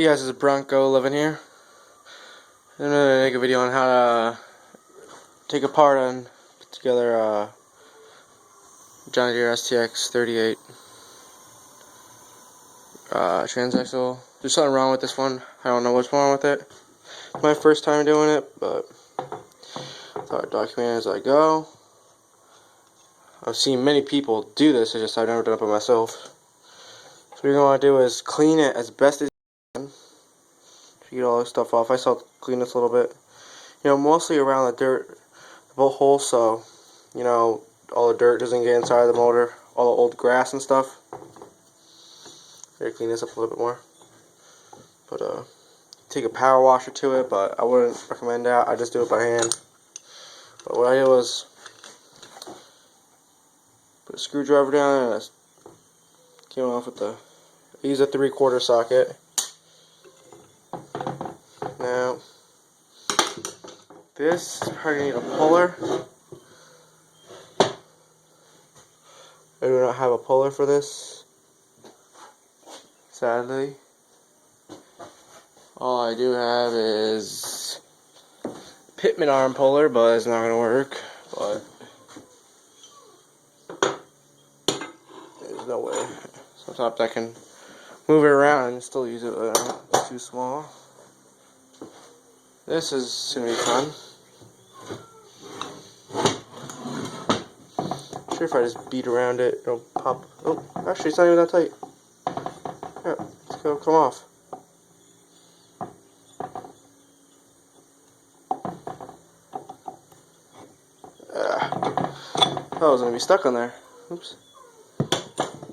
Hey guys, this is Bronco living here. I'm gonna make a video on how to take apart and put together a John Deere stx38 transaxle. There's something wrong with this one. I don't know what's wrong with it. It's my first time doing it, but I thought I'd document it as I go. I've seen many people do this, it's just I've never done it by myself. So what you're going to do is clean it as best as you can. To get all this stuff off. I still have to clean this a little bit. You know, mostly around the dirt, the bolt hole, so, you know, all the dirt doesn't get inside the motor, all the old grass and stuff. Gotta clean this up a little bit more. But, take a power washer to it, but I wouldn't recommend that. I just do it by hand. But what I did was put a screwdriver down and I came off with the, I use a 3/4 socket. Now, this, I probably need a puller. I do not have a puller for this, sadly. All I do have is Pitman arm puller, but it's not going to work. But there's no way. Sometimes I can move it around and still use it, but it's too small. This is going to be fun. I'm sure if I just beat around it, it'll pop. Oh, actually, it's not even that tight. Yeah, it's going to come off. I was going to be stuck on there. Oops.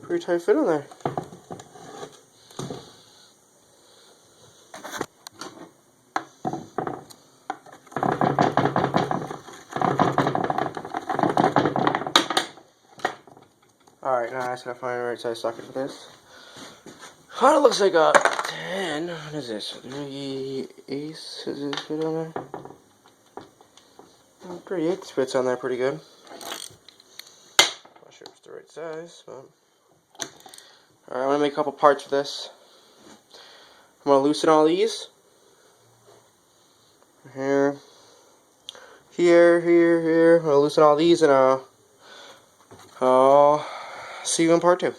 Pretty tight fit on there. Alright, now I just gotta find the right size socket for this. Kinda looks like a 10. What is this? 3/8? Is this fit on there? 3/8 fits on there pretty good. Not sure if it's the right size, but. Alright, I'm gonna make a couple parts for this. I'm gonna loosen all these. Here. I'm gonna loosen all these and I'll see you in part 2.